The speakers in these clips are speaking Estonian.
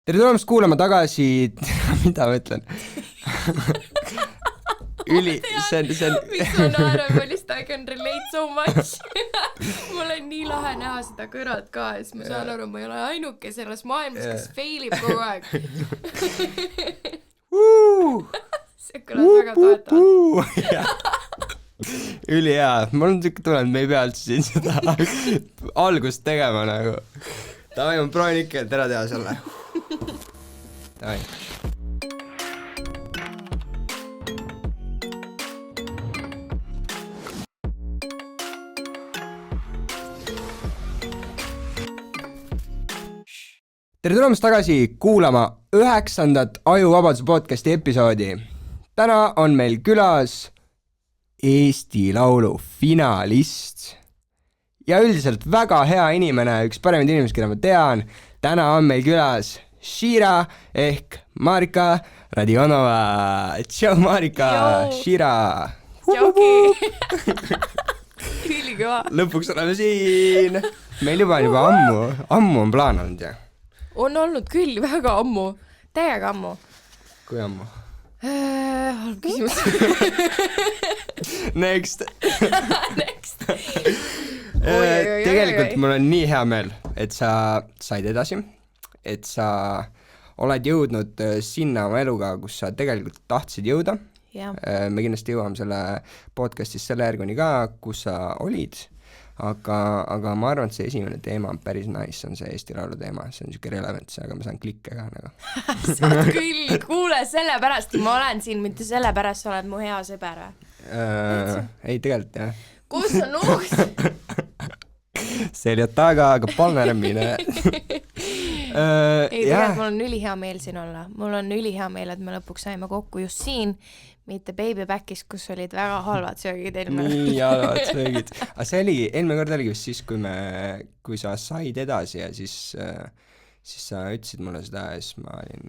Tere tulemast kuulama tagasi, mida ma ütlen? Miks ma naeran, ma lihtsalt I can relate so much. Mul on nii lahe näha seda kõrvad ka ja siis ma saan aru, ma ei ole ainuke selles maailmas, kes failib kogu aeg. See kõlab väga toetavalt. Ülihea, mul on siuke tunne, et me ei pea üldse siin seda algust tegema nagu. Tavai, ma proovin ikka, et ära teha selle. Tavai. Tere tulemast tagasi kuulama 9. Ajuvabaduse podcasti episoodi. Täna on meil külas Eesti Laulu finalist ja üldiselt väga hea inimene, üks paremid inimesed, keda ma tean. Täna on meil külas Shira ehk Marika Radionova. Tšau Marika, Shira. Tšauki. Ülikõva. Lõpuks oleme siin. Meil juba ammu on plaan olnud ja. On olnud küll väga ammu, täiega ammu. Kui ammu? Halb küsimus. Next. Oi. Tegelikult mul on nii hea meel, et sa said edasi, et sa oled jõudnud sinna oma eluga, kus sa tegelikult tahtsid jõuda. Ja. Me kindlasti jõuame selle podcastis selle järguni ka, kus sa olid. Aga ma arvan, et see esimene teema on päris nice, on see Eesti Laulu teema, see on siuke relevant, aga ma saan klikke ka nagu. Saad küll, kuule sellepärast, ma olen siin, mitte sellepärast sa oled mu hea sõber. Ei, tegelikult jah. Kus on uks? Seljad taga, aga palnermine. Ei, tegelikult mul on ülihea meel siin olla. Mul on ülihea meel, et me lõpuks saime kokku just siin, mitte Baby Backis, kus olid väga halvad söögid eelmine. Nii halvad söögid. Aga see oli, eelmine kord oligi vist siis, kui sa said edasi ja siis sa ütlesid mulle seda ja siis ma olin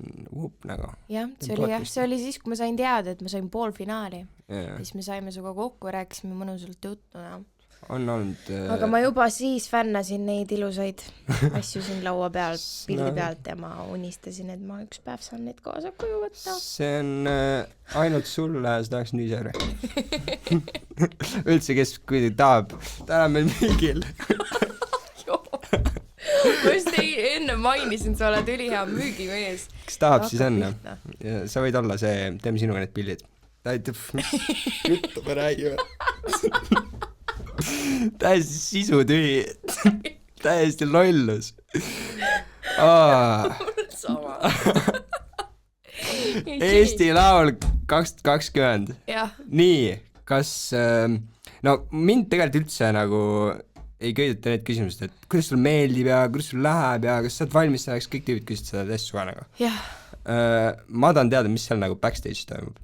nagu. Jah, see oli siis, kui ma sain teada, et ma sain poolfinaali. Siis me saime suga kokku ja rääkisime mõnusalt juttu. On olnud... Aga ma juba siis fännasin neid ilusaid asju siin laua peal, pildi pealt ja ma unistasin, et ma üks päev saan neid kaasa koju võtta. See on ainult sulle 180 euro. Üldse, kes kuidagi tahab, täna meil müügil. Ma just enne mainisin, sa oled ülihea müügimees. Kes tahab siis enne? Sa võid olla see, teeme sinuga need pildid. Juttu me räägime. Täiesti sisutühi. Täiesti lollus. Sama. Eesti Laul 2020. Nii, kas... No mind tegelikult üldse nagu ei köideta need küsimused, et kuidas sul meeldib ja kuidas sul läheb ja kas sa oled valmis selleks, kõik tüübid küsisid seda tessu ka nagu. Ma tahan teada, mis seal nagu backstage toimub.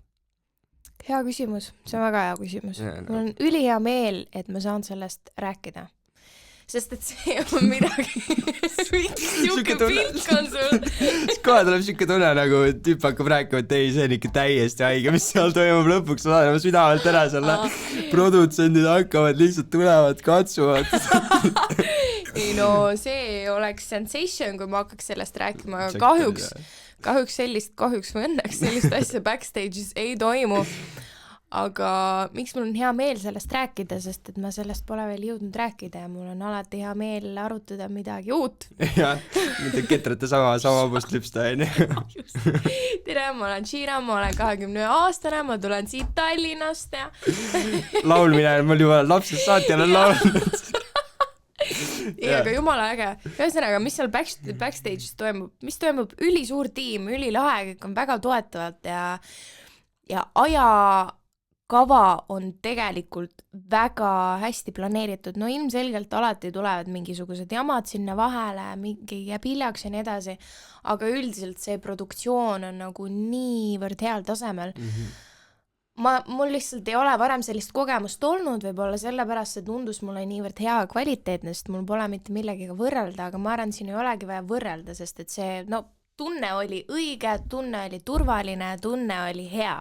Hea küsimus, see on väga hea küsimus. Mul on ülihea meel, et ma saan sellest rääkida. Sest et see on midagi siuke pilk on sul. Siis kohe tuleb siuke tunne nagu tüüp hakkab rääkima, et ei, see on ikka täiesti haige, mis seal toimub lõpuks, ma saan südamelt ära selle. Produtsendid hakkavad, lihtsalt tulevad, katsuvad. Ei no, see oleks sensation, kui ma hakkaks sellest rääkima. Kahjuks või õnneks sellist asja backstage'is ei toimu. Aga miks mul on hea meel sellest rääkida, sest et ma sellest pole veel jõudnud rääkida ja mul on alati hea meel arutada midagi uut. Jah, mitte ketrate sama abust lüpsta, aine. Tere, ma olen Shira, ma olen 20-aastane, ma tulen siit Tallinnast ja... Laulmine, mul juba lapsest saati olen laulnud. Ei, aga jumala äge. Ühesõnaga, mis seal backstage'is toimub? Mis toimub? Ülisuur tiim, ülilahe, kõik on väga toetavalt ja ajakava on tegelikult väga hästi planeeritud. No ilmselgelt alati tulevad mingisugused jamad sinna vahele, mingi jääb hiljaks ja nii edasi, aga üldiselt see produktsioon on nagu niivõrd heal tasemel. Mul lihtsalt ei ole varem sellist kogemust olnud, võib-olla sellepärast see tundus mulle niivõrd hea kvaliteetne, sest mul pole mitte millegiga võrrelda, aga ma arvan, siin ei olegi vaja võrrelda, sest et see, tunne oli õige, tunne oli turvaline, tunne oli hea.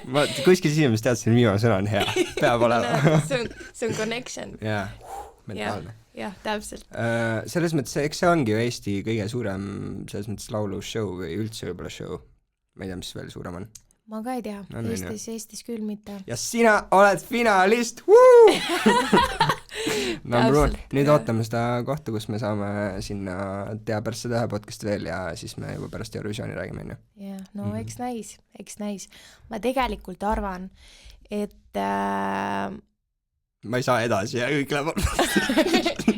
Ma kuskil sisemist teadsin, viimane sõna on hea. Peab olema. See on connection. Jaa, mentaalne. jah, täpselt. Selles mõttes, eks see ongi ju Eesti kõige suurem selles mõttes laulushow või üldse võib-olla show. Ma ei tea, mis veel suurem on. Ma ka ei tea, Eestis küll mitte. Ja sina oled finalist! Nüüd ootame seda kohta, kus me saame sinna Tea persse teha podcast veel ja siis me juba pärast Eurovisiooni räägime, enne. jah, no eks näis. Ma tegelikult arvan, et ma ei saa edasi ja kõik läheb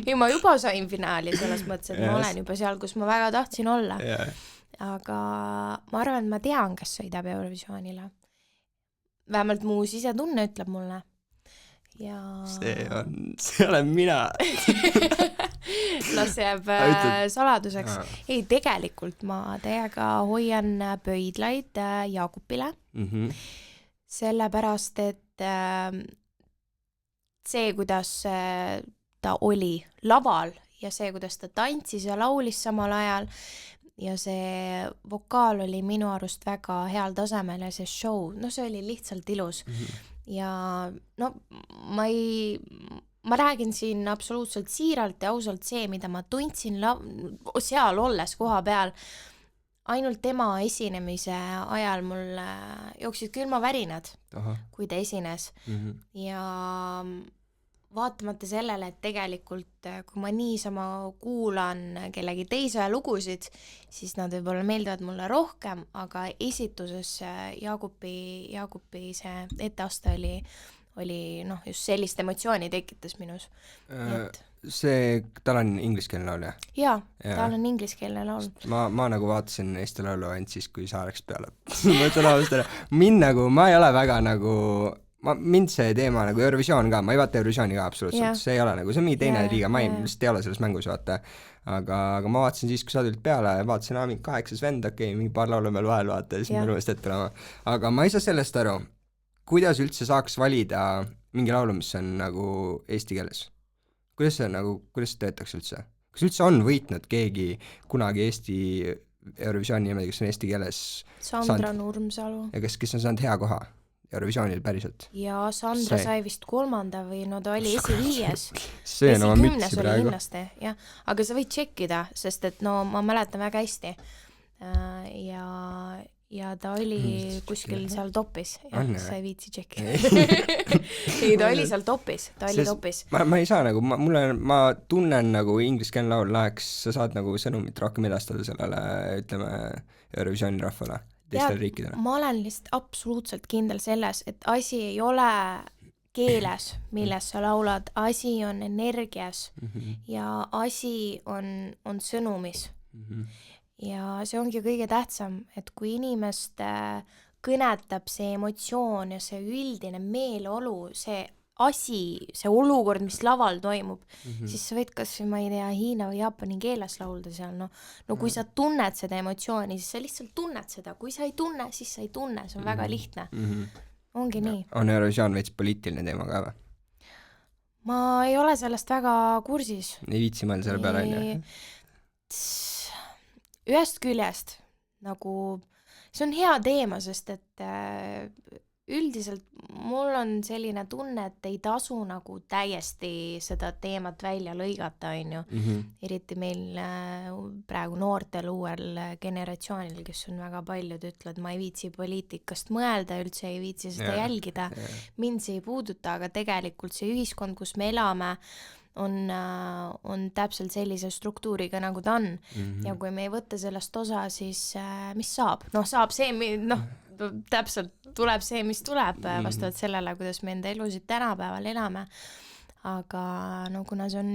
ei, ma juba sain finaali selles mõttes, et ma olen juba seal, kus ma väga tahtsin olla. Aga ma arvan, et ma tean, kes sõidab Eurovisioonile. Vähemalt mu sisetunne ütleb mulle. Ja... See olen mina. Las jääb saladuseks. Ei, tegelikult ma täiega hoian pöidlaid Jaakupile. Sellepärast, et see, kuidas ta oli laval ja see, kuidas ta tantsis ja laulis samal ajal ja see vokaal oli minu arust väga heal tasemel ja see show, no see oli lihtsalt ilus. Ja no ma räägin siin absoluutselt siiralt ja ausalt see, mida ma tundsin seal olles koha peal. Ainult tema esinemise ajal mul jooksid külmavärinad, kui ta esines. Ja vaatamata sellele, et tegelikult kui ma niisama kuulan kellegi teise lugusid, siis nad võib-olla meeldivad mulle rohkem, aga esituses Jaagupi see etteaste oli noh, just sellist emotsiooni tekitas minus. Tal on ingliskeelne laul, jah? Jaa, tal on ingliskeelne laul. Ma nagu vaatasin Eesti laulu ainult siis, kui Saareks peale. Mind nagu, ma ei ole väga nagu... mind see teema nagu Eurovisioon ka, ma ei vaata Eurovisiooni ka absoluutselt, see ei ole nagu, see on mingi teine liiga, ma lihtsalt ei ole selles mängus vaata, aga ma vaatasin siis, kui sa tulid peale, vaatasin mingi 8 vend, mingi paar laulu meil vahel vaata ja siis minu eest ette olema, aga ma ei saa sellest aru, kuidas üldse saaks valida mingi laulu, mis on nagu eesti keeles, kuidas see töötaks üldse, kas üldse on võitnud keegi kunagi Eesti Eurovisiooni niimoodi, kes on eesti keeles Sandra Nurmsalu ja kes on saanud hea koha Eurovisioonil päriselt. Ja Sandra sai vist 3. või no ta oli esi-5. See on oma mütsi praegu. Jah, aga sa võid tšekkida, sest et no ma mäletan väga hästi. Ja ta oli kuskil seal topis. Sa ei viitsi tšekkida. Ei, ta oli seal topis. Ta oli topis. Ma ei saa nagu, ma tunnen nagu ingliskeelne laul läheks, sa saad nagu sõnumit rohkem edastada sellele, ütleme, Eurovisiooni rahvale. Ma olen lihtsalt absoluutselt kindel selles, et asi ei ole keeles, milles sa laulad, asi on energias ja asi on sõnumis. Ja see ongi kõige tähtsam, et kui inimest kõnetab see emotsioon ja see üldine meeleolu, see asi, see olukord, mis laval toimub, siis sa võid kas, ma ei tea, hiina või jaapani keeles laulda seal, no kui sa tunned seda emotsiooni, siis sa lihtsalt tunned seda, kui sa ei tunne, siis sa ei tunne, see on väga lihtne. Ongi nii. On Eurovisioon veits poliitiline teema ka või? Ma ei ole sellest väga kursis. Ei viitsi mõelda selle peale, on ju? Ühest küljest, nagu, see on hea teema, sest et üldiselt mul on selline tunne, et ei tasu nagu täiesti seda teemat välja lõigata, on ju. Eriti meil praegu noortel uuel generatsioonil, kes on väga paljud, ütlevad, ma ei viitsi poliitikast mõelda, üldse ei viitsi seda jälgida. Mind see ei puuduta, aga tegelikult see ühiskond, kus me elame, on täpselt sellise struktuuriga, nagu ta on. Ja kui me ei võtta sellest osa, siis mis saab? No saab see, täpselt tuleb see, mis tuleb vastavalt sellele, kuidas me enda elusid tänapäeval elame. Aga no kuna see on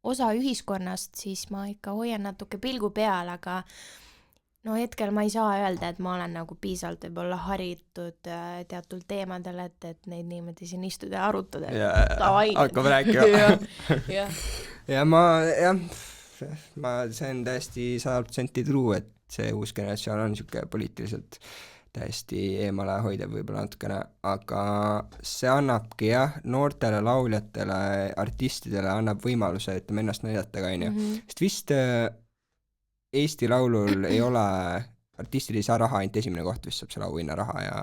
osa ühiskonnast, siis ma ikka hoian natuke pilgu peal, aga no hetkel ma ei saa öelda, et ma olen nagu piisavalt võib-olla haritud teatud teemadel, et neid niimoodi siin istuda ja arutada. Hakkab rääkima. See on täiesti 100% true, et see uus generatsioon on niisugune poliitiliselt täiesti eemale hoidev võib-olla natukene, aga see annabki noortele lauljatele, artistidele annab võimaluse, et ennast näidata ka, on ju. Sest vist Eesti laulul ei ole, artistid ei saa raha, ainult esimene koht vist saab selle auhinna raha ja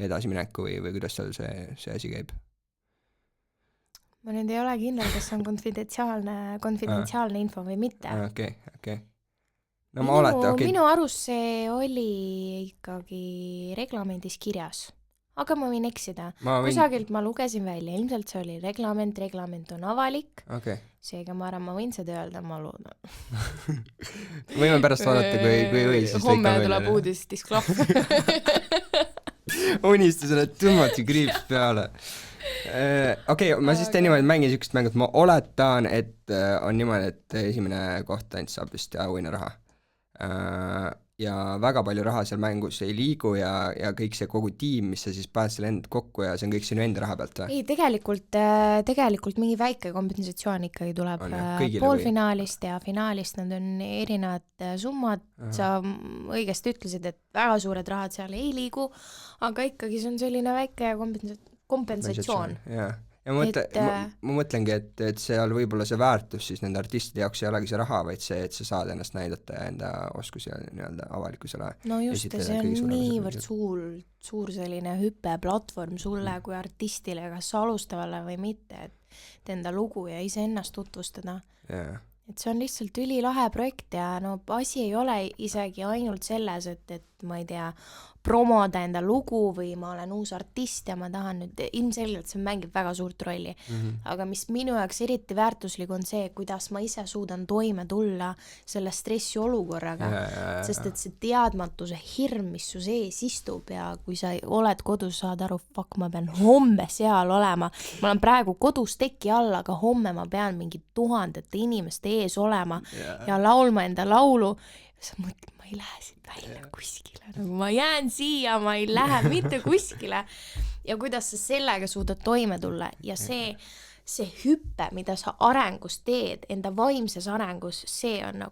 edasimineku või kuidas seal see asi käib? ma nüüd ei ole kindel, kas see on konfidentsiaalne info või mitte. Okei. No ma oleta, okei. Minu arust see oli ikkagi reglamendis kirjas. Aga ma võin eksida. Kusagilt ma lugesin välja, ilmselt see oli reglament on avalik. Seega ma arvan, ma võin seda öelda, ma loodan. Võime pärast vaadata, kui või. Homme tuleb uudis disklahv. Unistusele tõmmati kriips peale. Okei, ma siis teen niimoodi, mängin sükest mängut, ma oletan, et on niimoodi, et esimene koht ainult saab vist auhinnaraha. Ja väga palju raha seal mängus ei liigu ja kõik see kogu tiim, mis sa siis paned selle end kokku ja see on kõik sinu enda raha pealt või? Ei, tegelikult mingi väike kompensatsioon ikkagi tuleb poolfinaalist ja finaalist, nad on erinevad summad. Sa õigesti ütlesid, et väga suured rahad seal ei liigu, aga ikkagi see on selline väike kompensatsioon. Ja ma mõtlengi, et seal võib-olla see väärtus siis nende artistide jaoks ei olegi see raha, vaid see, et sa saad ennast näidata ja enda oskusi ja nii-öelda avalikkusele. No just, see on niivõrd suur selline hüppeplatvorm sulle kui artistile, kas alustavale või mitte, et enda lugu ja iseennast tutvustada. Et see on lihtsalt ülilahe projekt ja no asi ei ole isegi ainult selles, et ma ei tea, promoda enda lugu või ma olen uus artist ja ma tahan nüüd, ilmselgelt see mängib väga suurt rolli. Aga mis minu jaoks eriti väärtuslik on see, kuidas ma ise suudan toime tulla selle stressi olukorraga, sest et see teadmatuse hirm, mis su sees istub ja kui sa oled kodus, saad aru, fuck, ma pean homme seal olema. Ma olen praegu kodus teki all, aga homme ma pean mingi tuhandete inimeste ees olema ja laulma enda laulu. Sa mõtled, ma ei lähe siit välja kuskile, nagu ma jään siia, ma ei lähe mitte kuskile. Ja kuidas sa sellega suudad toime tulla ja see hüppe, mida sa arengus teed, enda vaimses arengus, see on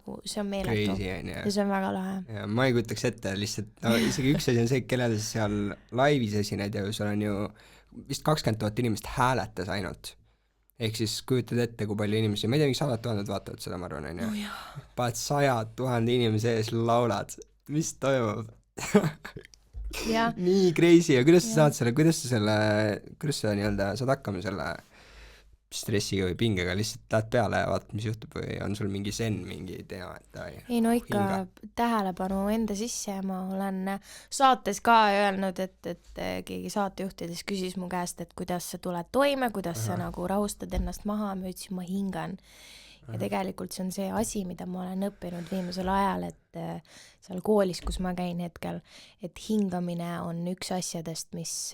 meeletu. Ja see on väga lahe. Ja ma ei kutaks ette lihtsalt, no isegi üks asi on see, kellele sa seal laivis esined ja sul on ju vist 20 000 inimest hääletas ainult. Ehk siis kujutad ette, kui palju inimesi, ma ei tea, mingi 100 000 vaatavad seda, ma arvan, on ju. Paned 100 000 inimese ees laulad. Mis toimub? Nii crazy ja kuidas sa saad selle, kuidas sa nii-öelda saad hakkama selle stressiga või pingega, lihtsalt lähed peale ja vaatad, mis juhtub või on sul mingi zen, mingi tea, et ei no ikka tähelepanu enda sisse ja ma olen saates ka öelnud, et keegi saatejuhtides küsis mu käest, et kuidas sa tuled toime, kuidas sa nagu rahustad ennast maha, ma ütlesin, ma hingan. Ja tegelikult see on see asi, mida ma olen õppinud viimasel ajal, et seal koolis, kus ma käin hetkel, et hingamine on üks asjadest, mis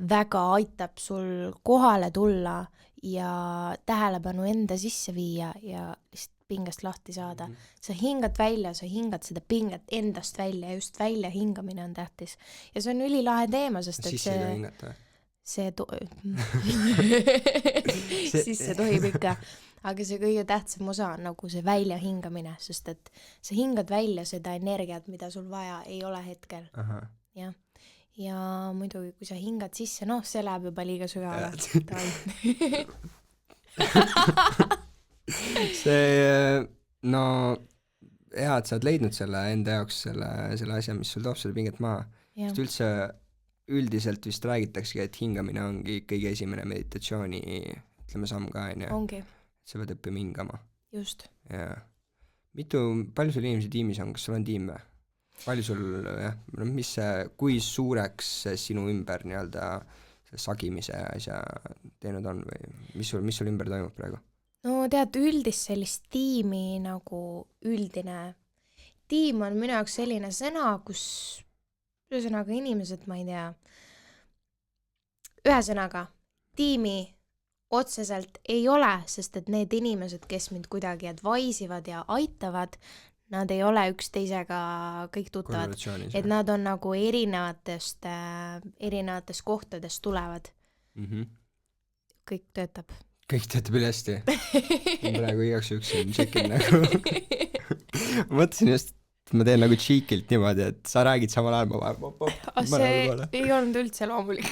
väga aitab sul kohale tulla ja tähelepanu enda sisse viia ja lihtsalt pingest lahti saada. Sa hingad välja, sa hingad seda pinget endast välja ja just välja hingamine on tähtis. Ja see on ülilahe teema, sest et sisse ei tohi hingata või? Sisse tohib ikka. Aga see kõige tähtsam osa on nagu see välja hingamine, sest et sa hingad välja seda energiat, mida sul vaja ei ole hetkel. Jah. Ja muidugi, kui sa hingad sisse, noh, see läheb juba liiga sügavale. See, no, hea, et sa oled leidnud selle enda jaoks selle asja, mis sul toob selle pinget maha. Sest üldse üldiselt vist räägitaksegi, et hingamine ongi kõige esimene meditatsiooni, ütleme, samm ka, ongi. Sa pead õppima hingama. Just. Ja. Palju sul inimesi tiimis on, kas sul on tiim või? Palju sul, kui suureks sinu ümber nii-öelda sagimise asja teinud on või mis sul ümber toimub praegu? No tead, üldist sellist tiimi nagu üldine tiim on minu jaoks selline sõna, kus ühesõnaga inimesed, ma ei tea, ühesõnaga tiimi otseselt ei ole, sest et need inimesed, kes mind kuidagi advaisivad ja aitavad, nad ei ole üksteisega kõik tuttavad, et nad on nagu erinevatest kohtadest tulevad. Kõik töötab. Kõik töötab üle hästi. Praegu igaks üks tšekin nagu. Ma mõtlesin just, et ma teen nagu cheekilt niimoodi, et sa räägid samal ajal, ma see ei olnud üldse loomulik.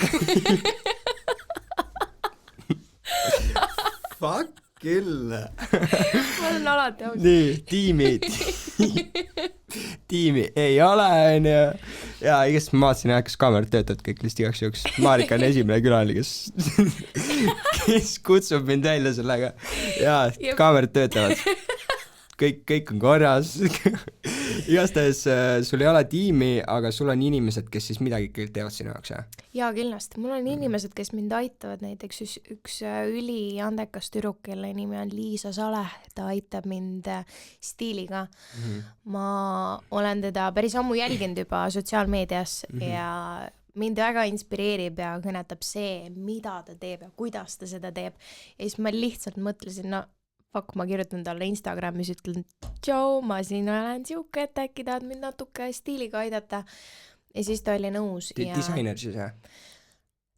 Fuck küll. Ma olen alati aus. Nii, tiimi ei ole, on ju. jaa, igast ma vaatasin jah, kas kaamerad töötavad kõik lihtsalt igaks juhuks. Marika on esimene külaline, kes kutsub mind välja sellega. Jaa, kaamerad töötavad. Kõik on korras. Igastahes sul ei ole tiimi, aga sul on inimesed, kes siis midagi kõik teevad sinu jaoks, jah? Jaa, kindlasti. Mul on inimesed, kes mind aitavad, näiteks üks üliandekas tüdruk, kelle nimi on Liisa Saleh, ta aitab mind stiiliga. Ma olen teda päris ammu jälginud juba sotsiaalmeedias ja mind väga inspireerib ja kõnetab see, mida ta teeb ja kuidas ta seda teeb. Ja siis ma lihtsalt mõtlesin, ma kirjutan talle Instagramis, ütlen, tšau, ma siin olen siuke, et äkki tahad mind natuke stiiliga aidata. Ja siis ta oli nõus. Disainer siis, jah?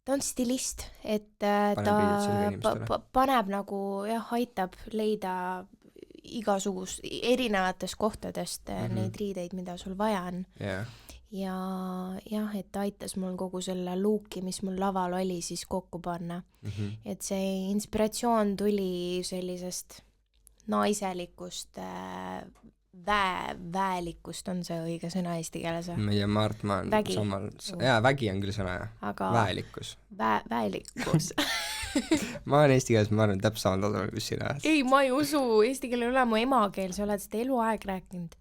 Ta on stilist, et ta paneb nagu, jah, aitab leida igasugust erinevatest kohtadest neid riideid, mida sul vaja on. Yeah. Ja jah, et ta aitas mul kogu selle luuki, mis mul laval oli, siis kokku panna. Et see inspiratsioon tuli sellisest naiselikust, väelikust on see õige sõna eesti keeles. Ma arvan, samal... Jaa, vägi on küll sõna, jah. Aga... Väelikkus. Väelikkus. Ma olen eesti keeles, ma arvan, täpselt samal tasemel, kus sina. Ei, ma ei usu, eesti keel ei ole mu emakeel, sa oled seda eluaeg rääkinud.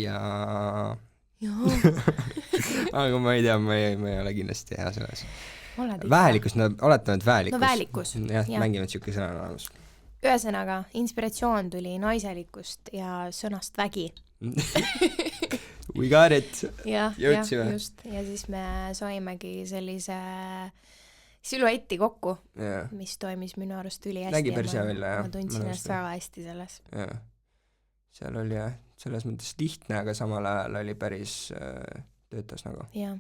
Jaa. Aga ma ei tea, ma ei ole kindlasti hea selles. Väelikkus, oletame, et väelikkus. No väelikkus. Jah, mängime tšuki sõna olemas. Ühesõnaga, inspiratsioon tuli naiselikust ja sõnast vägi. We got it. Jõudsime. Just. Ja siis me saimegi sellise siluetti kokku, mis toimis minu arust üli hästi. Nägi päris hea välja, jah. Ma tundsin ennast väga hästi selles. Jah. Seal oli jah, selles mõttes lihtne, aga samal ajal oli päris töötas nagu. Jah.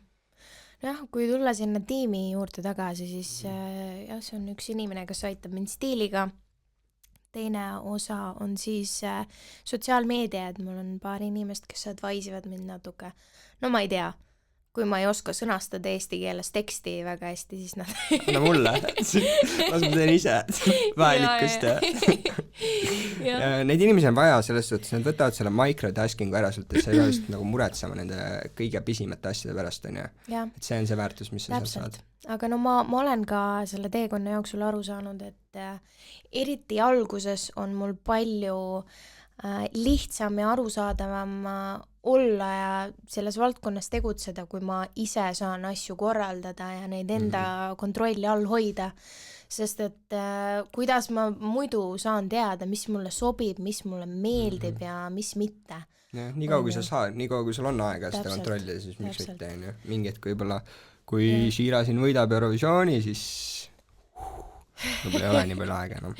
Noh, kui tulla sinna tiimi juurde tagasi, siis jah, see on üks inimene, kes aitab mind stiiliga. Teine osa on siis sotsiaalmeedia, et mul on paar inimest, kes advaisivad mind natuke. No ma ei tea, kui ma ei oska sõnastada eesti keeles teksti väga hästi, siis nad... Anna mulle, las ma teen ise väelikust. Ja neid inimesi on vaja selles suhtes, nad võtavad selle microtaskingu ära sult, et sa ei ole just nagu muretsema nende kõige pisimate asjade pärast, on ju. Et see on see väärtus, mis sa seal saad. Aga no ma olen ka selle teekonna jooksul aru saanud, et eriti alguses on mul palju lihtsam ja arusaadavam olla ja selles valdkonnas tegutseda, kui ma ise saan asju korraldada ja neid enda kontrolli all hoida. Sest et kuidas ma muidu saan teada, mis mulle sobib, mis mulle meeldib ja mis mitte. Ja, nii kaua kui sa saad, nii kaua kui sul on aega seda kontrollida, siis miks mitte on ju. Mingi hetk võib-olla, kui Shira siin võidab Eurovisiooni, siis võib-olla ei ole nii palju aega enam.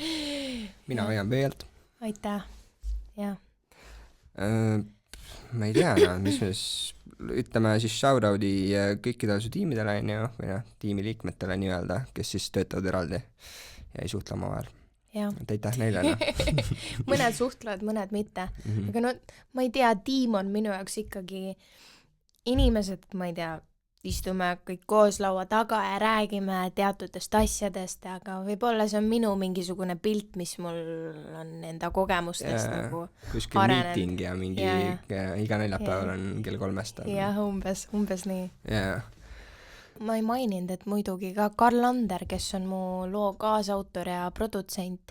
Mina hoian pealt. Aitäh, jah. Ma ei tea, mis me ütleme siis shoutout'i kõikidele su tiimidele või tiimi liikmetele nii-öelda, kes siis töötavad eraldi ja ei suhtle oma vahel. Et aitäh neile. Mõned suhtlevad, mõned mitte. Aga no, ma ei tea, tiim on minu jaoks ikkagi inimesed, ma ei tea, istume kõik koos laua taga ja räägime teatutest asjadest, aga võib-olla see on minu mingisugune pilt, mis mul on enda kogemustest nagu kuskil meeting ja mingi iga neljapäeval on kell 3. Jah, umbes nii. Ma ei maininud, et muidugi ka Karl Ander, kes on mu loo kaasautor ja produtsent,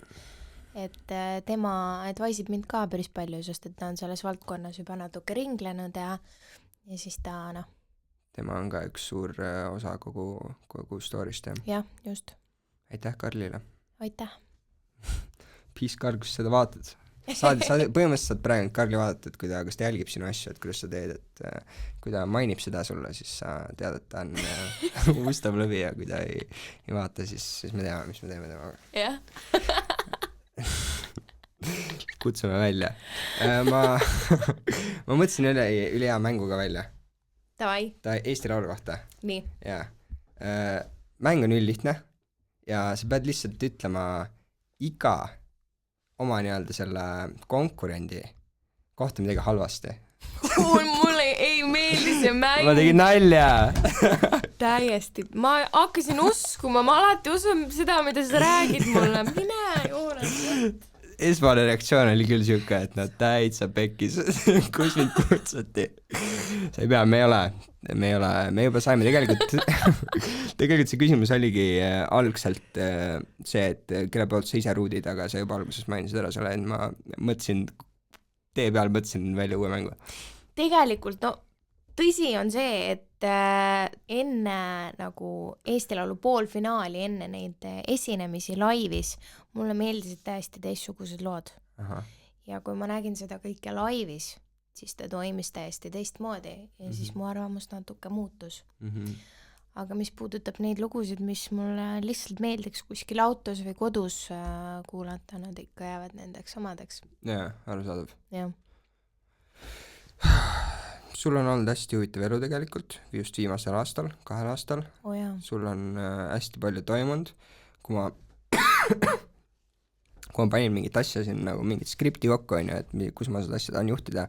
et tema advaisib mind ka päris palju, sest et ta on selles valdkonnas juba natuke ringlenud ja siis ta tema on ka üks suur osa kogu story'st, jah? Jah, just. Aitäh Karlile. Aitäh. Peace Karl, kus seda vaatad? Põhimõtteliselt saad praegu Karli vaadata, et kas ta jälgib sinu asju, et kuidas sa teed, et kui ta mainib seda sulle, siis sa tead, et ta on ustav lõvi ja kui ta ei vaata, siis me teame, mis me teeme temaga. Jah. Kutsume välja. Ma mõtlesin üli hea mänguga välja. Davai. Ta Eesti Laulu kohta. Nii. Jaa. Mäng on üldlihtne ja sa pead lihtsalt ütlema iga oma nii-öelda selle konkurendi kohta midagi halvasti. Mulle ei meeldi see mäng. Ma tegin nalja. Täiesti. Ma hakkasin uskuma, ma alati usun seda, mida sa räägid mulle. Mine juures. esmane reaktsioon oli küll siuke, et no täitsa pekkis, kus mind kutsuti. sa ei pea, me ei ole, me juba saime tegelikult see küsimus oligi algselt see, et kelle poolt sa ise ruudid, aga sa juba alguses mainisid ära selle, et ma mõtlesin, tee peal mõtlesin välja uue mängu. Tegelikult, no tõsi on see, et enne nagu Eesti Laulu poolfinaali, enne neid esinemisi laivis, mulle meeldisid täiesti teistsugused lood. Aha. Ja kui ma nägin seda kõike laivis, siis ta toimis täiesti teistmoodi ja siis mu arvamus natuke muutus. Aga mis puudutab neid lugusid, mis mulle lihtsalt meeldiks kuskil autos või kodus kuulata, nad ikka jäävad nendeks samadeks. Jaa, arusaadav. Jah. Sul on olnud hästi huvitav elu tegelikult, just viimasel aastal, 2 aastal. Oh jaa. Sul on hästi palju toimunud. Kui ma panin mingit asja siin, nagu mingit skripti kokku, on ju, et kus ma seda asja tahan juhtida,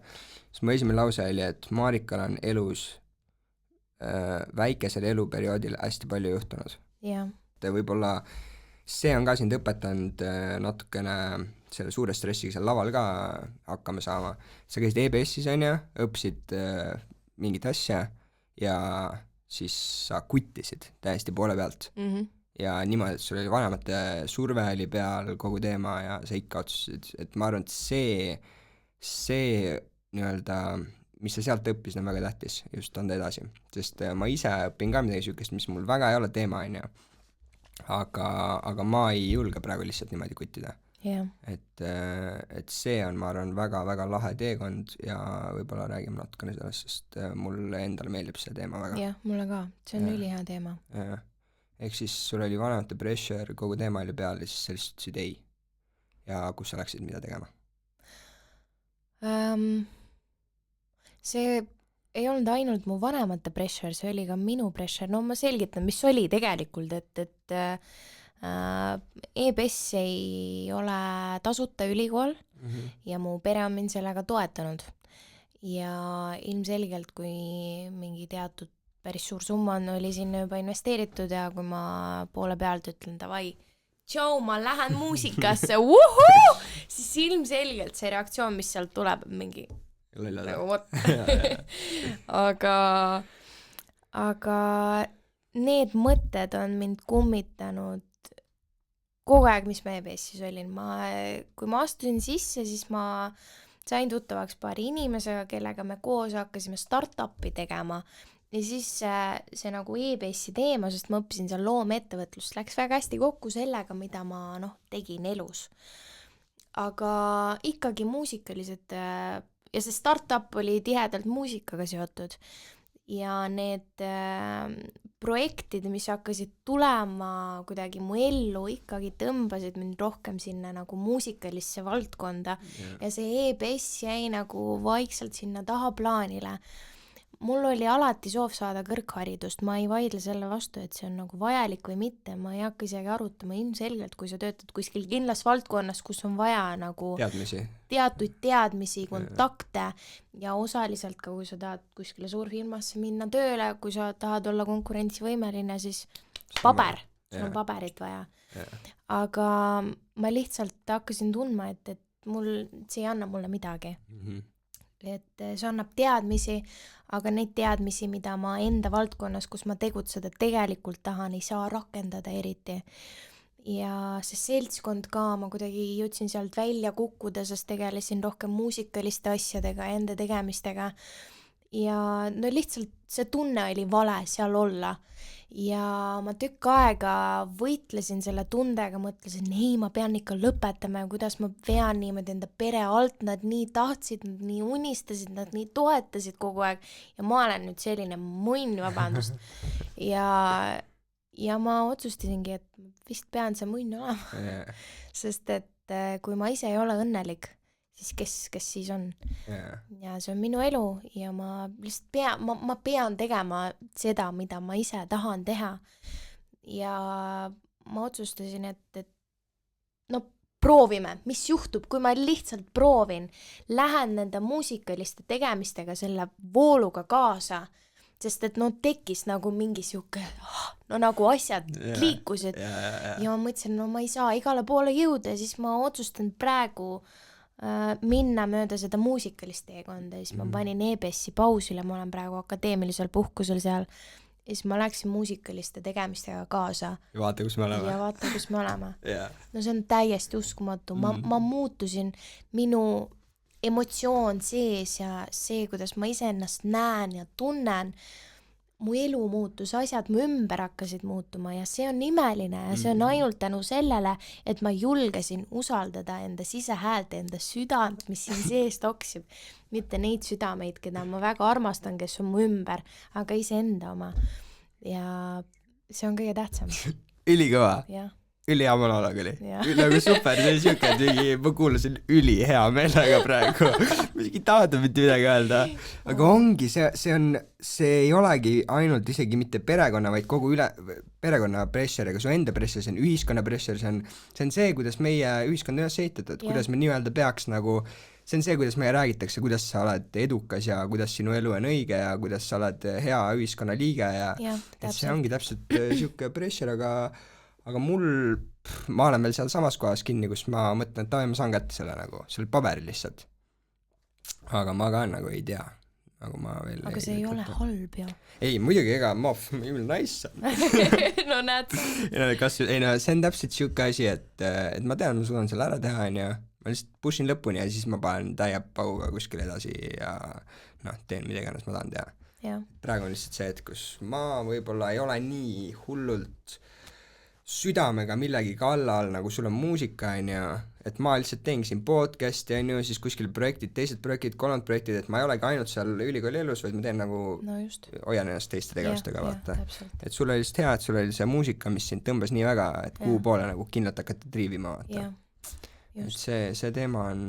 siis mu esimene lause oli, et Marikal on elus väikesel eluperioodil hästi palju juhtunud. Jah. Võib-olla see on ka sind õpetanud natukene selle suure stressiga seal laval ka hakkama saama. Sa käisid EBS-is, on ju, õppisid mingit asja ja siis sa kuttisid täiesti poole pealt. Ja niimoodi, et sul oli vanemate surve oli peal kogu teema ja sa ikka otsusid, et ma arvan, et see nii-öelda, mis sa sealt õppisid, on väga tähtis just anda edasi, sest ma ise õpin ka midagi sükest, mis mul väga ei ole teema, on ju. Aga ma ei julge praegu lihtsalt niimoodi kuttida. Yeah. Et see on, ma arvan, väga-väga lahe teekond ja võib-olla räägime natukene sellest, sest mulle endale meeldib see teema väga. Jah, mulle ka, see on ülihea teema. Ehk siis sul oli vanemate pressure, kogu teema oli peal ja siis sa lihtsalt ütlesid ei. Ja kus sa läksid, mida tegema? See ei olnud ainult mu vanemate pressure, see oli ka minu pressure. No ma selgitan, mis oli tegelikult, et EBS ei ole tasuta ülikool ja mu pere on mind sellega toetanud. Ja ilmselgelt, kui mingi teatud päris suur summa oli sinna juba investeeritud ja kui ma poole pealt ütlen, davai, tšau, ma lähen muusikasse, siis ilmselgelt see reaktsioon, mis sealt tuleb, mingi nagu what. aga need mõtted on mind kummitanud kogu aeg, mis ma EBS-is olin. Kui ma astusin sisse, siis ma sain tuttavaks paari inimesega, kellega me koos hakkasime startupi tegema. Ja siis see nagu EBS-i teema, sest ma õppisin seal loomeettevõtlust, läks väga hästi kokku sellega, mida ma tegin elus. Aga ikkagi muusikalised ja see startup oli tihedalt muusikaga seotud ja need projektid, mis hakkasid tulema kuidagi mu ellu, ikkagi tõmbasid mind rohkem sinna nagu muusikalisse valdkonda ja see EBS jäi nagu vaikselt sinna taha plaanile. Mul oli alati soov saada kõrgharidust, ma ei vaidle selle vastu, et see on nagu vajalik või mitte, ma ei hakka isegi arutama ilmselgelt, kui sa töötad kuskil kindlas valdkonnas, kus on vaja nagu teatuid teadmisi, kontakte ja osaliselt ka, kui sa tahad kuskile suurfirmasse minna tööle, kui sa tahad olla konkurentsivõimeline, siis sul on paberit vaja. Aga ma lihtsalt hakkasin tundma, et mul, see ei anna mulle midagi. Et see annab teadmisi, aga neid teadmisi, mida ma enda valdkonnas, kus ma tegutseda tegelikult tahan, ei saa rakendada eriti. Ja see seltskond ka, ma kuidagi jõudsin sealt välja kukkuda, sest tegelesin rohkem muusikaliste asjadega, enda tegemistega. Ja no lihtsalt see tunne oli vale seal olla. Ja ma tükk aega võitlesin selle tundega, mõtlesin, ei, ma pean ikka lõpetama ja kuidas ma vean niimoodi enda pere alt, nad nii tahtsid, nad nii unistasid, nad nii toetasid kogu aeg ja ma olen nüüd selline munn, vabandust. Ja ma otsustasingi, et vist pean see munn olema, sest et kui ma ise ei ole õnnelik, siis kes siis on. Ja see on minu elu ja ma lihtsalt ma pean tegema seda, mida ma ise tahan teha. Ja ma otsustasin, et no proovime, mis juhtub, kui ma lihtsalt proovin, lähen nende muusikaliste tegemistega selle vooluga kaasa sest et no tekkis nagu mingi siuke, no nagu asjad liikusid ja ma mõtlesin, no ma ei saa igale poole jõuda ja siis ma otsustan praegu minna mööda seda muusikalist teekonda ja siis ma panin EBS-i pausile, ma olen praegu akadeemilisel puhkusel seal ja siis ma läksin muusikaliste tegemistega kaasa. Ja vaata, kus me oleme. No see on täiesti uskumatu. Ma muutusin, minu emotsioon sees ja see, kuidas ma iseennast näen ja tunnen, mu elu muutus, asjad mu ümber hakkasid muutuma ja see on imeline ja see on ainult tänu sellele, et ma julgesin usaldada enda sisehäält, enda südant, mis siin sees toksib, mitte neid südameid, keda ma väga armastan, kes on mu ümber, aga iseenda oma. Ja see on kõige tähtsam. Ülikõva. Jah. Ülihea monoloog oli. Nagu super, see on siuke, et ma kuulasin ülihea meelega praegu. Ma isegi tahata mitte midagi öelda. Aga ongi, see ei olegi ainult isegi mitte perekonna, vaid kogu perekonna pressure, aga su enda pressure, see on ühiskonna pressure, see on see, kuidas meie ühiskond üles ehitatud, kuidas me nii-öelda peaks nagu, see on see, kuidas meie räägitakse, kuidas sa oled edukas ja kuidas sinu elu on õige ja kuidas sa oled hea ühiskonna liige ja et see ongi täpselt siuke pressure, aga ma olen veel seal samas kohas kinni, kus ma mõtlen, et ma saan kätte selle nagu, selle paberi lihtsalt. Aga ma ka nagu ei tea. Nagu ma veel aga see ei ole halb ju. Ei, muidugi ega ma even nice. No näed. See on täpselt siuke asi, et ma tean, ma suudan selle ära teha, ma lihtsalt pushin lõpuni ja siis ma panen täie pauga kuskil edasi ja teen mida iganes ma tahan teha. Ja. Praegu on lihtsalt see, et kus ma võib-olla ei ole nii hullult südamega millegi kallal, nagu sul on muusika, et ma lihtsalt teengi siin podcasti, siis kuskil projektid, teised projektid, kolmand projektid, et ma ei olegi ainult seal ülikooli elus, vaid ma teen nagu, hoian ennast teiste tegevustega, vaata. Et sul oli lihtsalt hea, et sul oli see muusika, mis sind tõmbas nii väga, et kuhu poole nagu kindlalt hakata triivima, vaata. Et see teema on,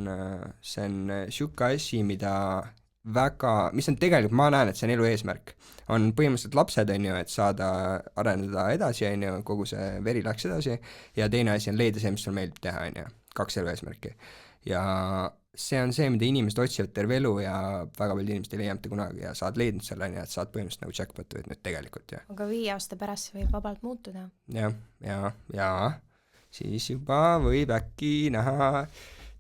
see on siuke asi, mis on tegelikult, ma näen, et see on elu eesmärk. On põhimõtteliselt lapsed, et saada areneda edasi, kogu see veri läks edasi ja teine asi on leida see, mis sul meeldib teha, 2 elu eesmärki. Ja see on see, mida inimesed otsivad terve elu ja väga palju inimesed ei leia mitte kunagi ja saad leidnud selle, et saad põhimõtteliselt nagu jackpotu, et nüüd tegelikult, jah. Aga 5 aasta pärast see võib vabalt muutuda. Ja siis juba võib äkki näha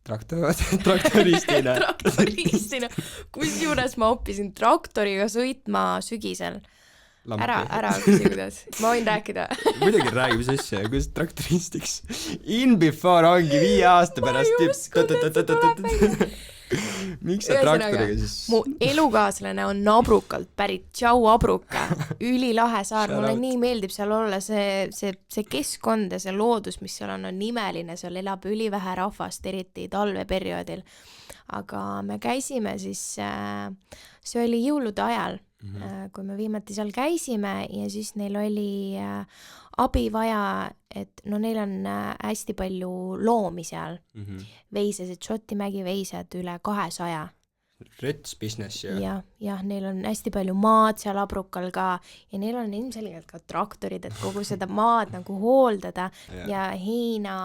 traktoristina. Kusjuures ma oppisin traktoriga sõitma sügisel. Ära küsi, kuidas. Ma võin rääkida. Muidugi räägib sisse, kuidas traktoristiks. In before ongi 5 aasta pärast. Miks sa traktoriga siis? Mu elukaaslane on Abrukalt pärit. Tšau Abruka. Ülilahe saar. Mulle nii meeldib seal olla see keskkond ja see loodus, mis seal on imeline. Seal elab ülivähe rahvast, eriti talveperioodil. Aga me käisime siis, see oli jõulude ajal, kui me viimati seal käisime ja siis neil oli abi vaja, et neil on hästi palju loomi seal. Veised, Šotimägi veised üle 200. Rets business, jah. Ja neil on hästi palju maad seal Abrukal ka ja neil on ilmselgelt ka traktorid, et kogu seda maad nagu hooldada ja heina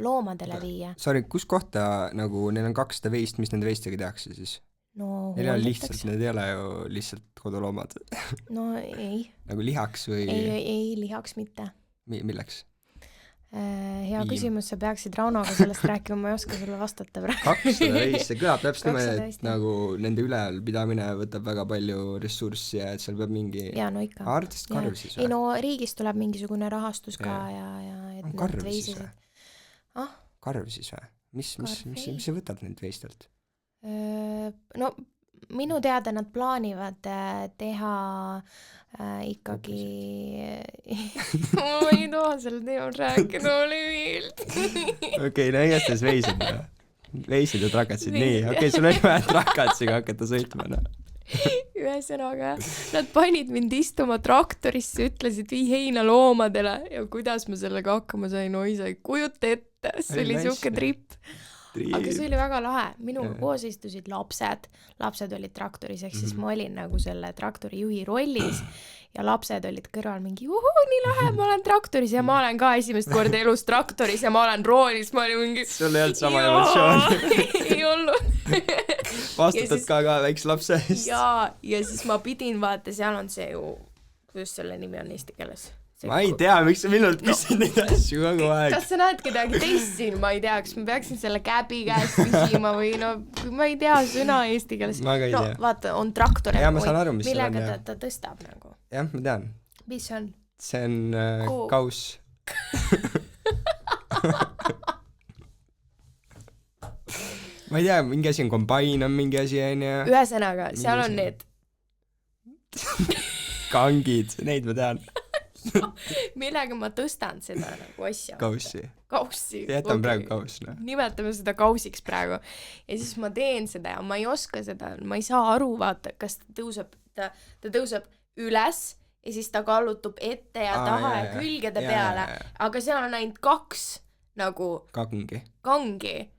loomadele viia. Sorry, kus kohta nagu neil on 200 veist, mis nende veistega tehakse siis? Neil on lihtsalt, need ei ole ju lihtsalt koduloomad. No ei. Nagu lihaks või? Ei, lihaks mitte. Milleks? Hea küsimus, sa peaksid Raunoga sellest rääkima, ma ei oska sulle vastata praegu. 200 veist, see kõlab täpselt niimoodi, et nagu nende ülealpidamine võtab väga palju ressurssi ja et seal peab mingi artist karv siis või? Ei no riigist tuleb mingisugune rahastus ka ja et karv siis või? Karv siis või? Mis sa võtad neid veistelt? No minu teada nad plaanivad teha ikkagi ma ei taha selle teemal rääkida, oli viild. Okei, no igastahes veisid ja trakatsid, nii, okei, sul oli vaja trakatsiga hakata sõitma, Ühesõnaga, nad panid mind istuma traktorisse, ütlesid vii heina loomadele ja kuidas ma sellega hakkama sain, oi sa ei kujuta ette, see oli siuke trip. Aga see oli väga lahe, minuga koos istusid lapsed olid traktoris, ehk siis ma olin nagu selle traktori juhi rollis ja lapsed olid kõrval mingi nii lahe, ma olen traktoris ja ma olen ka esimest korda elus traktoris ja ma olen roolis, ma olin mingi sul ei olnud sama emotsioon. Ei olnud. vastutad ka väikse lapse eest. ja siis ma pidin, vaata, seal on see ju, kuidas selle nimi on eesti keeles? Ma ei tea, miks sa minult küsid neid asju kogu aeg. Kas sa näed kedagi teist siin? Ma ei tea, kas ma peaksin selle käbi käest küsima või no, ma ei tea sõna eesti keeles. Ma ka ei tea. No vaata, on traktor. Ja ma saan aru, mis millega ta tõstab nagu. Jah, ma tean. Mis on? See on kaus. Ma ei tea, mingi asi on kombain, on mingi asi on ja... Ühesõnaga, seal on need... Kangid, neid ma tean. millega ma tõstan seda nagu asja. Kaussi. Jätan praegu kaus. No. Nimetame seda kausiks praegu. Ja siis ma teen seda ja ma ei oska seda, ma ei saa aru, vaata, kas ta tõuseb üles ja siis ta kallutub ette ja taha ja külgede peale. Aga seal on ainult 2 nagu... Kangi.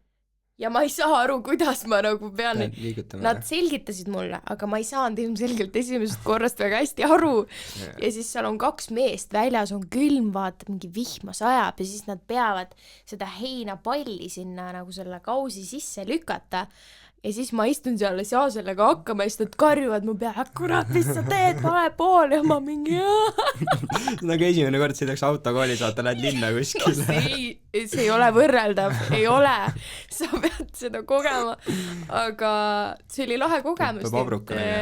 Ja ma ei saa aru, kuidas ma nagu pean... Nad selgitasid mulle, aga ma ei saanud ilmselgelt esimesest korrast väga hästi aru. Ja siis seal on 2 meest, väljas on külm, vaata, mingi vihma sajab ja siis nad peavad seda heinapalli sinna nagu selle kausi sisse lükata. Ja siis ma istun seal ja saa sellega hakkama ja siis nad karjuvad mu peale, kurat, mis sa teed, vale pool ja ma mingi nagu esimene kord sõidaks autokoolis, vaata, lähed linna kuskile. See ei ole võrreldav, ei ole. Sa pead seda kogema. Aga see oli lahe kogemus.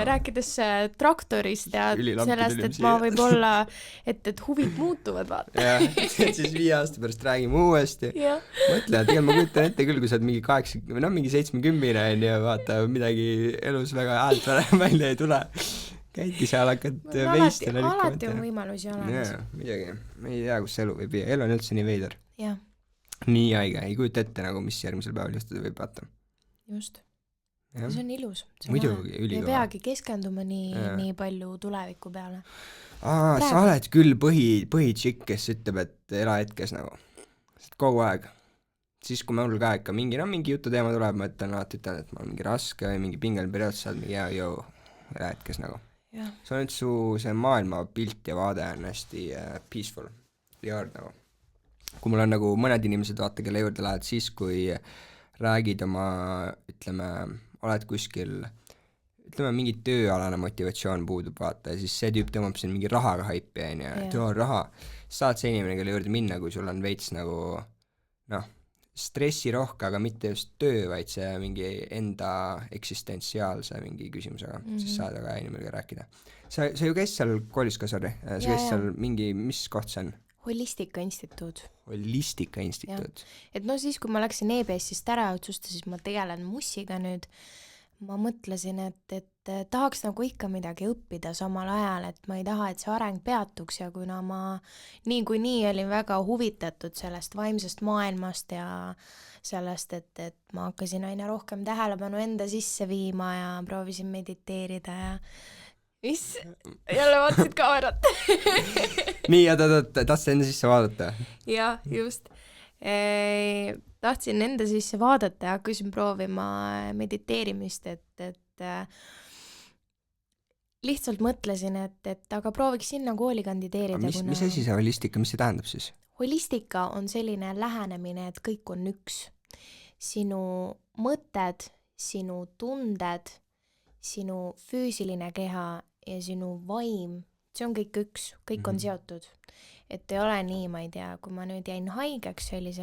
Rääkides traktorist ja sellest, et ma võib olla, et huvid muutuvad, vaata. Ja, siis 5 aasta pärast räägime uuesti. Mõtle, tegelikult ma kujutan ette küll, kui sa oled mingi 8, või no mingi 70 ja vaata, midagi elus väga häält välja ei tule. Käidki seal, hakkad veiste lõikama. Alati on võimalusi olemas. Midagi. Ma ei tea, kus elu võib viia. Elu on üldse nii veider. Nii haige. Ei kujuta ette, nagu, mis järgmisel päeval juhtuda võib vaata. Just. See on ilus. Muidugi, ülikõva. Me peagi keskenduma nii palju tuleviku peale. Sa oled küll põhitšikk, kes ütleb, et ela hetkes nagu. Kogu aeg. Siis kui mul ka ikka mingi jutu teema tuleb, ma ütlen, et ma olen mingi raske või mingi pingeline periood, sa oled mingi räätkes nagu. See on nüüd su see maailma pilt ja vaade on hästi peaceful ja hard nagu. Kui mul on nagu mõned inimesed, vaata, kelle juurde lähed siis, kui räägid oma, ütleme, oled kuskil, ütleme, mingi tööalane motivatsioon puudub, vaata, ja siis see tüüp tõmbab siin mingi rahaga haipi, et raha. Saad see inimene, kelle juurde minna, kui sul on veits nagu, stressirohke, aga mitte just töö, vaid see mingi enda eksistentsiaalse mingi küsimusega, siis saad väga inimesega rääkida. Sa ju käis seal koolis ka, sorry, sa käis seal mingi, mis koht see on? Holistika instituut. Et no siis, kui ma läksin EBS-ist ära otsusta, siis ma tegelen mussiga nüüd. Ma mõtlesin, et tahaks nagu ikka midagi õppida samal ajal, et ma ei taha, et see areng peatuks ja kuna ma nii olin väga huvitatud sellest vaimsest maailmast ja sellest, et ma hakkasin aina rohkem tähelepanu enda sisse viima ja proovisin mediteerida ja mis? Jälle vaatasid kaamerat. Nii, ja tahtsid enda sisse vaadata? Jah, just. Tahtsin enda sisse vaadata ja hakkasin proovima mediteerimist, et lihtsalt mõtlesin, et aga prooviks sinna kooli kandideerida. Mis asi see holistika, mis see tähendab siis? Holistika on selline lähenemine, et kõik on üks. Sinu mõtted, sinu tunded, sinu füüsiline keha ja sinu vaim, see on kõik üks, kõik on seotud. Et ei ole nii, ma ei tea, kui ma nüüd jäin haigeks, see oli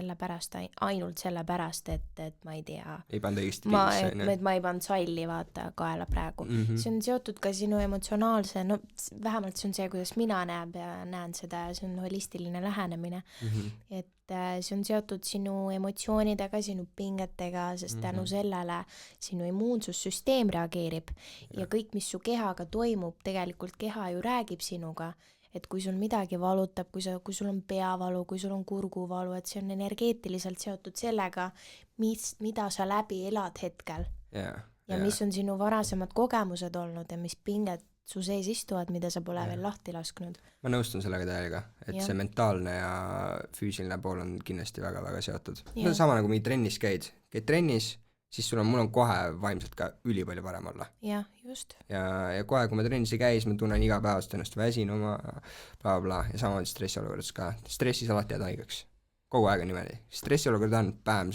ainult sellepärast, et ma ei tea. Ei pannud õigesti kiinni. Ma ei pannud salli, vaata, kaela praegu. See on seotud ka sinu emotsionaalse, no vähemalt see on see, kuidas mina näen seda, see on holistiline lähenemine. Et see on seotud sinu emotsioonidega, sinu pingetega, sest tänu sellele sinu immuunsussüsteem reageerib ja kõik, mis su kehaga toimub, tegelikult keha ju räägib sinuga. Et kui sul midagi valutab, kui sul on peavalu, kui sul on kurguvalu, et see on energeetiliselt seotud sellega, mida sa läbi elad hetkel. Ja mis on sinu varasemad kogemused olnud ja mis pinged su sees istuvad, mida sa pole veel lahti lasknud. Ma nõustun sellega täiega, et see mentaalne ja füüsiline pool on kindlasti väga-väga seotud. See on sama nagu mingi trennis käid trennis, siis mul on kohe vaimselt ka ülipalju parem olla. Jah, just. Ja kohe, kui ma trennis ei käis, ma tunnen iga päevast ennast väsinuma, bla, ja samamoodi stressiolukordades ka. Stressis alati jääd haigeks. Kogu aeg on niimoodi. Stressiolukord on päev,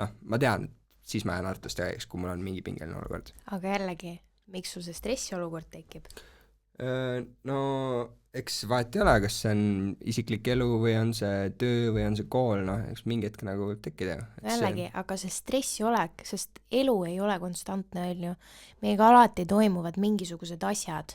ma tean, siis ma jään arvatavasti haigeks, kui mul on mingi pingeline olukord. aga jällegi, miks sul see stressiolukord tekib? No eks vahet ei ole, kas see on isiklik elu või on see töö või on see kool, noh, eks mingi hetk nagu võib tekkida ju. Jällegi, aga see stressiolek, sest elu ei ole konstantne, on ju. Meiega alati toimuvad mingisugused asjad,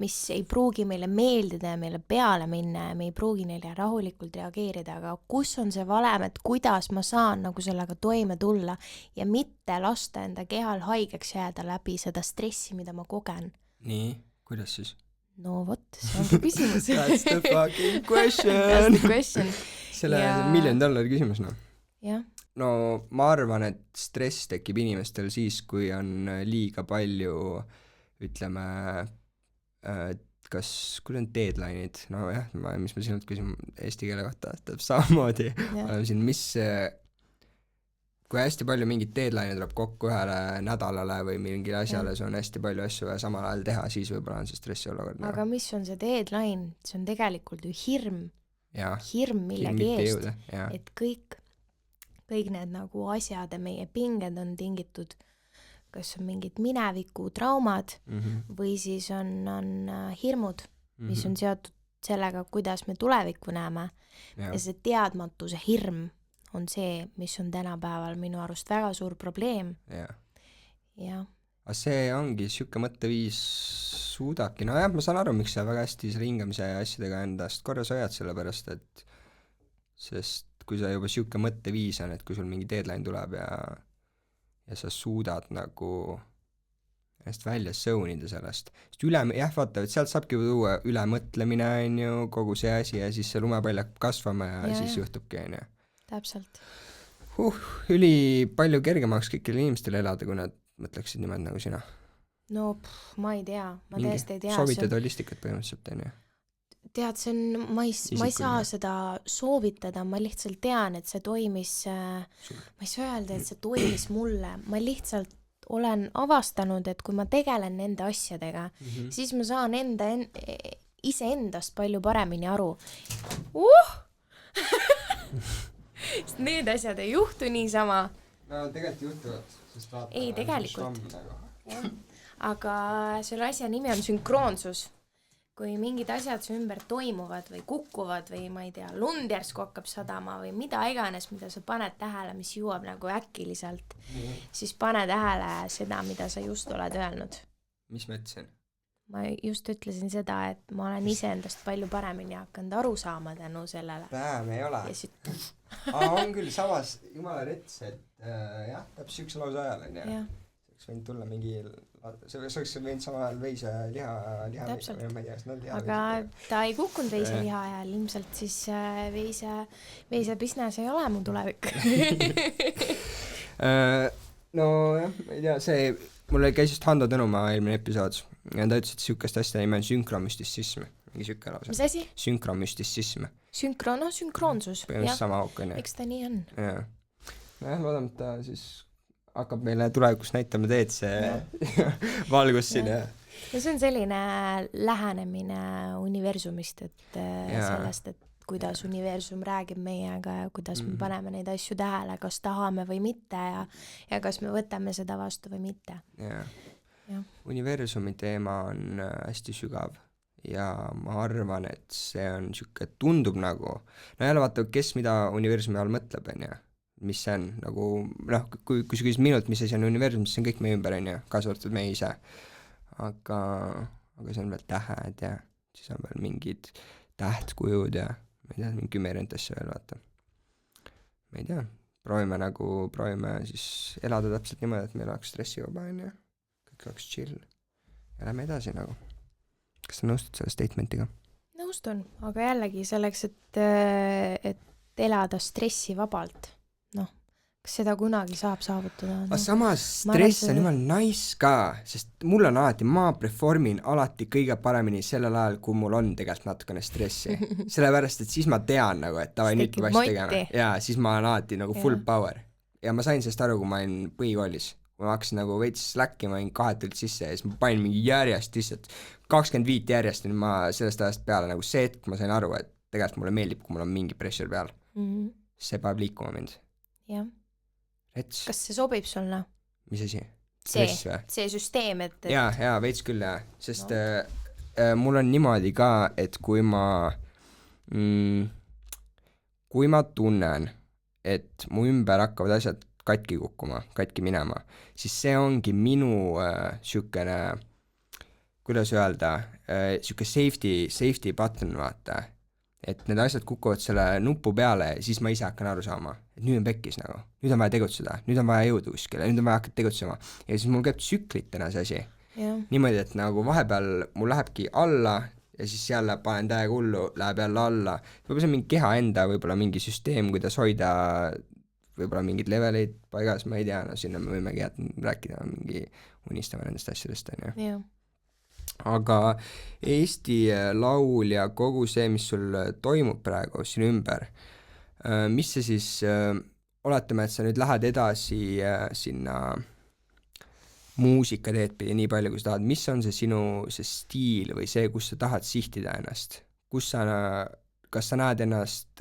mis ei pruugi meile meeldida ja meile peale minna ja me ei pruugi neile rahulikult reageerida, aga kus on see valem, et kuidas ma saan nagu sellega toime tulla ja mitte lasta enda kehal haigeks jääda läbi seda stressi, mida ma kogen. Nii, kuidas siis? No vot, see ongi küsimus. That's the fucking question. That's the question. Selle $1 million küsimus, noh. Jah. No ma arvan, et stress tekib inimestel siis, kui on liiga palju, ütleme, kui on deadline'id, no jah, mis ma sinult küsin eesti keele kohta, tähendab samamoodi, oleme siin, kui hästi palju mingit deadline'i tuleb kokku ühele nädalale või mingile asjale, see on hästi palju asju ja samal ajal teha, siis võib-olla on see stressi-olukord. Aga mis on see deadline? See on tegelikult ju hirm. Hirm millegi eest. Et kõik need nagu asjad ja meie pinged on tingitud, kas on mingid mineviku traumad või siis on hirmud, mis on seotud sellega, kuidas me tulevikku näeme. Ja see teadmatuse hirm on see, mis on tänapäeval minu arust väga suur probleem. Ja. Aga see ongi siuke mõtteviis suudabki, no jah, ma saan aru, miks sa väga hästi selle hingamise asjadega endast korras hoiad, sellepärast et sest kui sa juba siuke mõtteviis on, et kui sul mingi deadline tuleb ja sa suudad nagu ennast välja sõunida sellest, sest jah, vaata, et sealt saabki tuua ülemõtlemine, on ju, kogu see asi ja siis see lumepall hakkab kasvama ja siis juhtubki, on ju. Täpselt. Üli palju kergemaks kõikidele inimestele elada, kui nad mõtleksid niimoodi nagu sina. No ma ei tea, ma tõesti ei tea. Soovitad holistikat põhimõtteliselt, on ju? Tead, see on, ma ei saa seda soovitada, ma lihtsalt tean, et see toimis, ma ei saa öelda, et see toimis mulle, ma lihtsalt olen avastanud, et kui ma tegelen nende asjadega, siis ma saan iseendast palju paremini aru. Sest need asjad ei juhtu niisama. No tegelikult juhtuvad, sest vaata. Ei, tegelikult. Aga selle asja nimi on sünkroonsus. Kui mingid asjad su ümber toimuvad või kukuvad või ma ei tea, lund järsku hakkab sadama või mida iganes, mida sa paned tähele, mis jõuab nagu äkiliselt, siis pane tähele seda, mida sa just oled öelnud. Mis ma ütlesin? Ma just ütlesin seda, et ma olen iseendast palju paremini hakanud aru saama tänu sellele. Päem ei ole. On küll, samas jumala rets, et jah, täpselt siukse lause ajal on ja see võinud tulla mingi, see oleks võinud sama ajal veise liha täpselt, aga ta ei kukkunud veise liha ajal, ilmselt siis veise business ei ole mu tulevik. No jah, ma ei tea, see mulle käis just Hando Tõnumaa eelmine episood ja ta ütles, et siukest asja nime on sünkromüstissism, mingi siuke lause. Mis asi? Sünkromüstissism. Sünkroonsus. Põhimõtteliselt sama auk on. Eks ta nii on. Nojah, loodame, et ta siis hakkab meile tulevikus näitama teed see valgus siin. No see on selline lähenemine universumist, et sellest, et kuidas universum räägib meiega ja kuidas me paneme neid asju tähele, kas tahame või mitte ja kas me võtame seda vastu või mitte. Universumi teema on hästi sügav ja ma arvan, et see on siuke, tundub nagu, no jälle vaata, kes mida universumi all mõtleb, on ju, mis see on, nagu, noh, kui sa küsid minult, mis asi on universum, siis see on kõik meie ümber, on ju, kaasa arvatud meie ise. Aga see on veel tähed ja siis on veel mingid tähtkujud ja ma ei tea, mingi 10 erinevat asja veel, vaata. Ma ei tea, proovime siis elada täpselt niimoodi, et meil oleks stressivaba, on ju, kõik oleks chill ja lähme edasi nagu. Kas sa nõustud selle statementiga? Nõustun, aga jällegi selleks, et elada stressi vabalt, noh, kas seda kunagi saab saavutada? Aga samas stress on jumal nice ka, sest mul on alati, ma performin alati kõige paremini sellel ajal, kui mul on tegelikult natukene stressi. Sellepärast, et siis ma tean nagu, et tavai nüüd peab asja tegema. Ja siis ma olen alati nagu full power. Ja ma sain sellest aru, kui ma olin põhikoolis. Kui ma hakkasin nagu veits släkki, ma olin 2 sisse ja siis ma panin mingi järjest lihtsalt 25 järjest ja ma sellest ajast peale nagu see, et ma sain aru, et tegelikult mulle meeldib, kui mul on mingi pressure peal. See peab liikuma mind. Jah. Rets, kas see sobib sulle? mis asi? See, Stress või? see süsteem, et jaa, veits küll jah, sest mul on niimoodi ka, et kui ma tunnen, et mu ümber hakkavad asjad katki kukkuma, katki minema, siis see ongi minu siukene, kuidas öelda, siuke safety button, vaata. Et need asjad kukuvad selle nupu peale ja siis ma ise hakkan aru saama, et nüüd on pekkis nagu, nüüd on vaja tegutseda, nüüd on vaja jõuda kuskile, nüüd on vaja hakata tegutsema ja siis mul käib tsüklitena see asi. Niimoodi, et nagu vahepeal mul lähebki alla ja siis jälle panen täiega hullu, läheb jälle alla. Võib-olla see on mingi keha enda, võib-olla mingi süsteem, kuidas hoida võib-olla mingid leveleid paigas, ma ei tea, no sinna me võimegi rääkida, mingi unistama nendest asjadest, on ju. Aga Eesti laul ja kogu see, mis sul toimub praegu sinu ümber, mis see siis, oletame, et sa nüüd lähed edasi sinna muusikateed pidi nii palju, kui sa tahad, mis on see sinu see stiil või see, kus sa tahad sihtida ennast? Kas sa näed ennast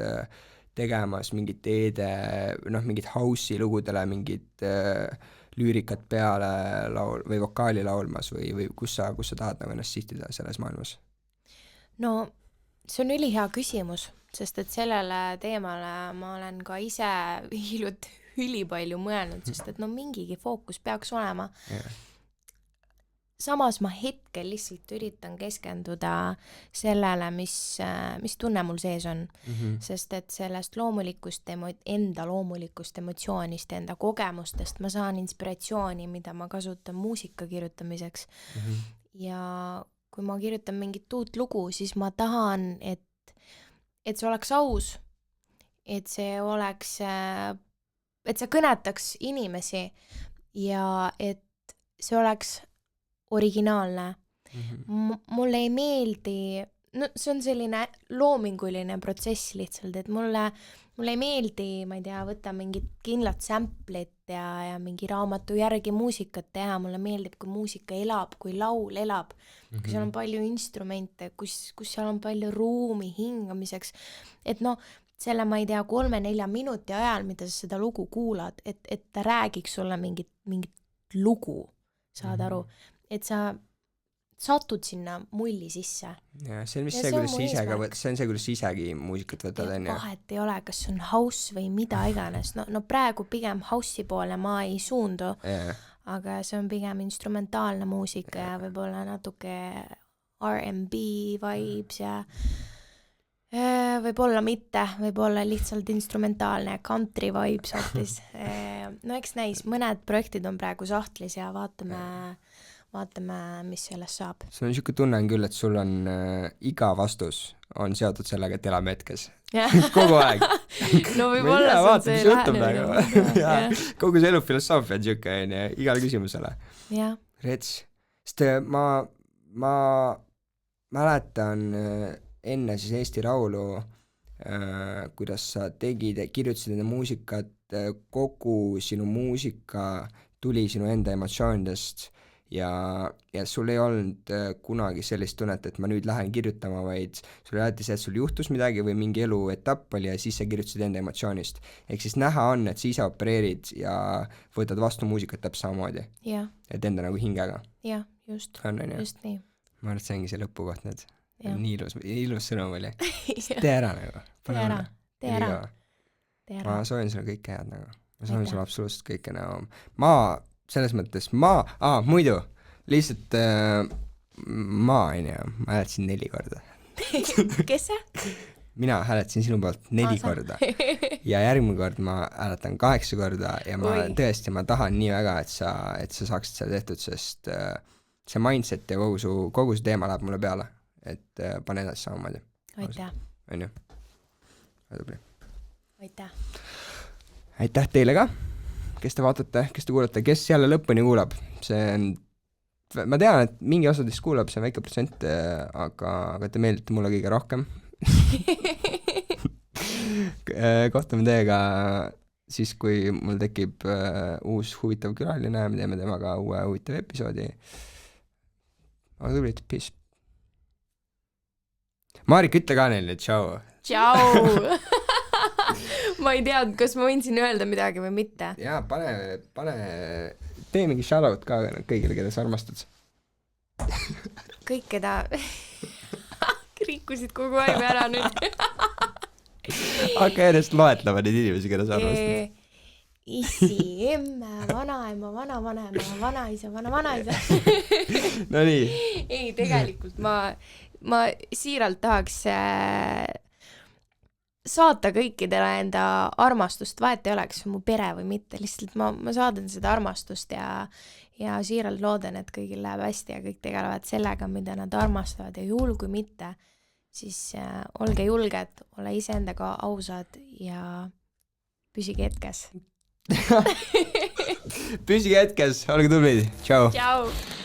tegemas mingit mingit house'i lugudele, mingit lüürikat peale laul või vokaali laulmas või kus sa tahad nagu ennast sihtida selles maailmas? No see on ülihea küsimus, sest et sellele teemale ma olen ka ise ülipalju mõelnud, sest et no mingigi fookus peaks olema. Samas ma hetkel lihtsalt üritan keskenduda sellele, mis tunne mul sees on, sest et sellest enda loomulikust emotsioonist, enda kogemustest ma saan inspiratsiooni, mida ma kasutan muusika kirjutamiseks. Ja kui ma kirjutan mingit uut lugu, siis ma tahan, et see oleks aus, et see kõnetaks inimesi ja et see oleks originaalne. Mulle ei meeldi, no see on selline loominguline protsess lihtsalt, et mulle ei meeldi, ma ei tea, võtta mingit kindlat samplit ja mingi raamatu järgi muusikat teha, mulle meeldib, kui muusika elab, kui laul elab, kui seal on palju instrumente, kus seal on palju ruumi hingamiseks, et no selle, ma ei tea, 3-4 minuti ajal, mida sa seda lugu kuulad, et ta räägiks sulle mingit lugu, saad aru, et sa satud sinna mulli sisse. Ja, see on vist see, kuidas see, kuidas isegi muusikat võtad, on ju. Vahet ei ole, kas on house või mida iganes. No praegu pigem house'i poole ma ei suundu, aga see on pigem instrumentaalne muusika ja võib-olla natuke R&B vibes ja võib-olla mitte, võib-olla lihtsalt instrumentaalne country vibes hoopis. No eks näis, mõned projektid on praegu sahtlis ja vaatame, mis sellest saab. Sul on niisugune tunne küll, et sul on iga vastus on seotud sellega, et elame hetkes. Kogu aeg. No võib-olla see on see lähenemine. Kogu see elu filosoofia on niisugune igale küsimusele. Rets, sest ma mäletan enne siis Eesti Laulu, kuidas sa kirjutasid enda muusikat, kogu sinu muusika tuli sinu enda emotsioonidest ja sul ei olnud kunagi sellist tunnet, et ma nüüd lähen kirjutama, vaid sul alati see, et sul juhtus midagi või mingi eluetapp oli ja siis sa kirjutasid enda emotsioonist. Ehk siis näha on, et sa ise opereerid ja võtad vastu muusikat täpselt samamoodi. Et enda nagu hingega. Jah, just nii. Ma arvan, et see ongi see lõpukoht nüüd. Nii ilus sõnum oli. Tee ära nagu. Tee ära. Ma soovin sulle kõike head nagu. Ma soovin sulle absoluutselt kõike nagu. Selles mõttes muidu, lihtsalt ma hääletasin 4 korda. Kes see? Mina hääletasin sinu poolt 4 korda. Ja järgmine kord ma hääletan 8 korda ja ma tahan nii väga, et sa saaksid seda tehtud, sest see mindset ja kogu su teema läheb mulle peale. Et pane edasi samamoodi. Aitäh. On ju? Tubli. Aitäh teile ka, kes te vaatate, kes te kuulate, kes jälle lõpuni kuulab. See on, ma tean, et mingi osa teist kuulab, see on väike protsent, aga te meeldite mulle kõige rohkem. Kohtume teiega siis, kui mul tekib uus huvitav külaline, me teeme temaga uue huvitav episoodi. Aga tublit, peace. Marika, ütle ka neile, tšau. Tšau. ma ei teadnud, kas ma võin siin öelda midagi või mitte. jaa, pane, tee mingi shoutout ka kõigile, keda sa armastad. Kõik, keda rikkusid kogu aeg ära nüüd. Hakka järjest loetlema neid inimesi, keda sa armastad. Issi, emme, vanaema, vanavanem, vanaisa, vanavanaisa. No nii. Ei, tegelikult ma siiralt tahaks saata kõikidele enda armastust, vahet ei oleks mu pere või mitte, lihtsalt ma saadan seda armastust ja siiralt loodan, et kõigil läheb hästi ja kõik tegelevad sellega, mida nad armastavad ja juhul kui mitte, siis olge julged, ole iseendaga ausad ja püsige hetkes. Püsige hetkes, olge tublid, tšau. Tšau.